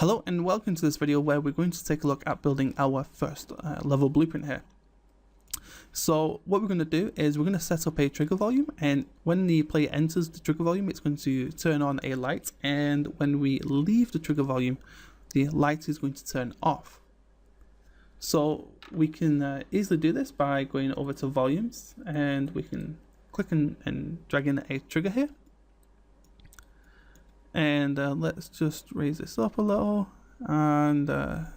Hello and welcome to this video where we're going to take a look at building our first level blueprint here. So what we're going to do is we're going to set up a trigger volume, and when the player enters the trigger volume it's going to turn on a light, and when we leave the trigger volume the light is going to turn off. So we can easily do this by going over to volumes, and we can click and drag in a trigger here. And let's just raise this up a little and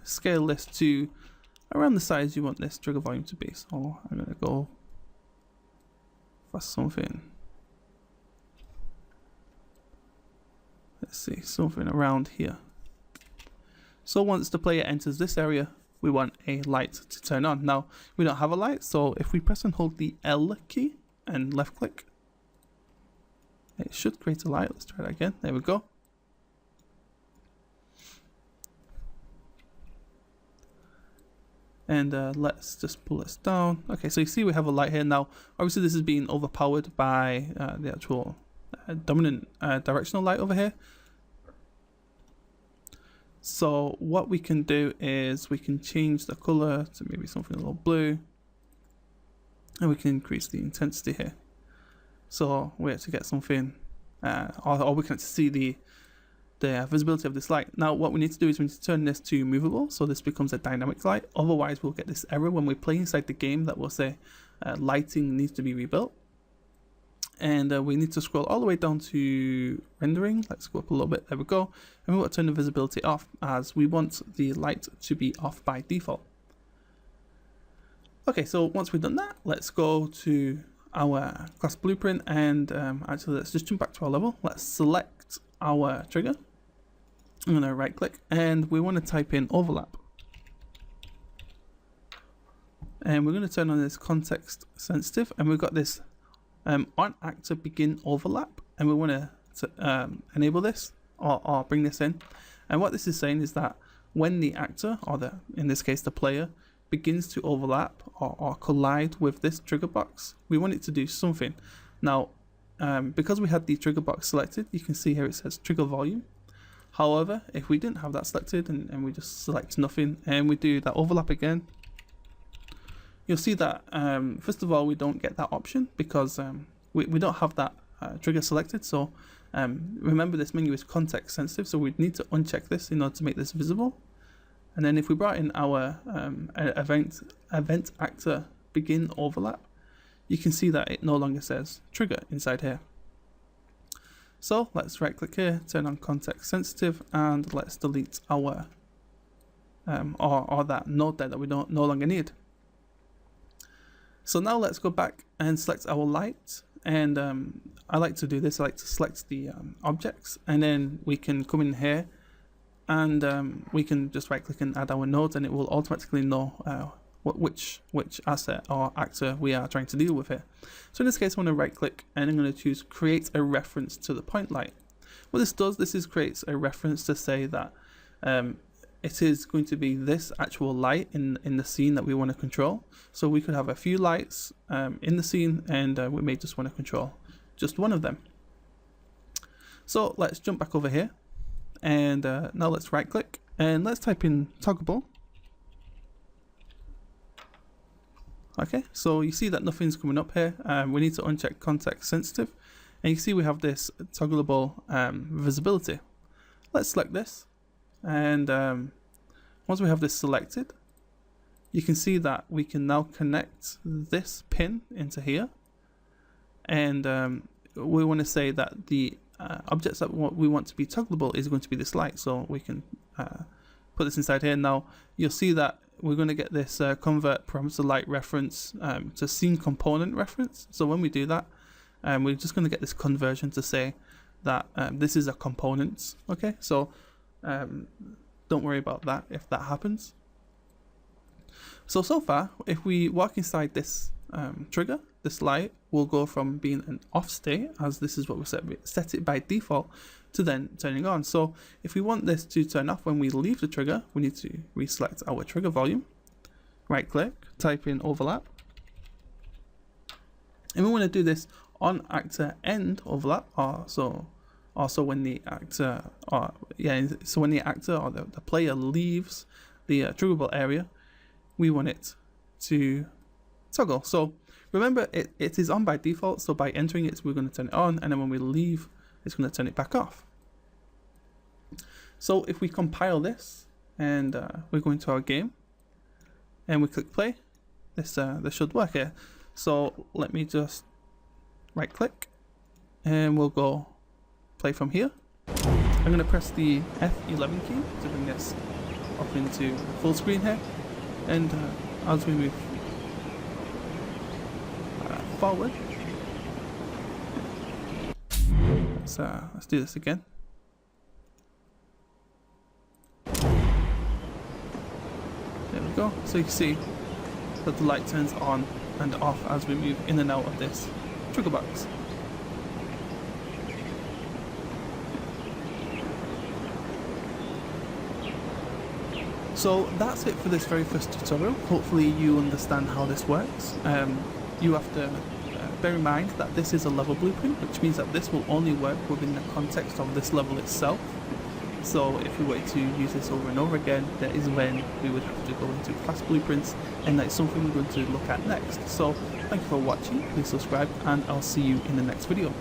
scale this to around the size you want this trigger volume to be. So I'm going to go for something, let's see, something around here. So once the player enters this area we want a light to turn on. Now we don't have a light, so if we press and hold the L key and left click, it should create a light. Let's try that again. There we go. And let's just pull this down. Okay, so you see we have a light here. Now obviously this is being overpowered by the actual dominant directional light over here. So what we can do is we can change the color to maybe something a little blue, and we can increase the intensity here. So we have to get something, or we can see the visibility of this light. Now what we need to do is we need to turn this to movable, so this becomes a dynamic light. Otherwise we'll get this error when we play inside the game that will say lighting needs to be rebuilt. And we need to scroll all the way down to rendering. Let's go up a little bit. There we go. And we want to turn the visibility off, as we want the light to be off by default. Okay, so once we've done that, let's go to our class blueprint, and actually let's just jump back to our level. Let's select our trigger. I'm going to right click, and we want to type in overlap, and we're going to turn on this context sensitive, and we've got this on actor begin overlap, and we want to enable this or bring this in. And what this is saying is that when the actor, or in this case the player, begins to overlap or collide with this trigger box, we want it to do something. Now because we had the trigger box selected, you can see here it says trigger volume. However, if we didn't have that selected and we just select nothing and we do that overlap again, you'll see that first of all we don't get that option because we don't have that trigger selected. So remember, this menu is context sensitive, so we'd need to uncheck this in order to make this visible. And then if we brought in our event actor begin overlap, you can see that it no longer says trigger inside here. So let's right click here, turn on context sensitive, and let's delete our or that node there that we no longer need. So now let's go back and select our light, and I like to do this. I like to select the objects, and then we can come in here and we can just right click and add our nodes, and it will automatically know which asset or actor we are trying to deal with here. So in this case I want to right click, and I'm going to choose create a reference to the point light. What this does, this is creates a reference to say that it is going to be this actual light in the scene that we want to control. So we could have a few lights in the scene, and we may just want to control just one of them. So let's jump back over here, and now let's right click and let's type in toggleable. Okay, so you see that nothing's coming up here. We need to uncheck context sensitive, and you see we have this toggleable visibility. Let's select this, and once we have this selected, you can see that we can now connect this pin into here, and we want to say that the objects that we want to be toggleable is going to be this light, so we can put this inside here. Now you'll see that we're going to get this convert parameter light reference to scene component reference. So when we do that, we're just going to get this conversion to say that this is a component. Okay, so don't worry about that if that happens. So far, if we walk inside this trigger, this light will go from being an off state, as this is what we set it by default, to then turning on. So if we want this to turn off when we leave the trigger, we need to reselect our trigger volume, right click, type in overlap, and we want to do this on actor end overlap, so Also, when the actor, or so when the actor or the player leaves the triggable area, we want it to toggle. So remember, it is on by default. So by entering it, we're going to turn it on, and then when we leave, it's going to turn it back off. So if we compile this and we go into our game and we click play, this should work here. So let me just right click and we'll go play from here. I'm going to press the F11 key to bring this up into full screen here, and as we move forward, let's do this again. There we go. So you can see that the light turns on and off as we move in and out of this trigger box. So that's it for this very first tutorial. Hopefully you understand how this works. You have to bear in mind that this is a level blueprint, which means that this will only work within the context of this level itself. So if we were to use this over and over again, that is when we would have to go into class blueprints, and that's something we're going to look at next. So thank you for watching, please subscribe, and I'll see you in the next video.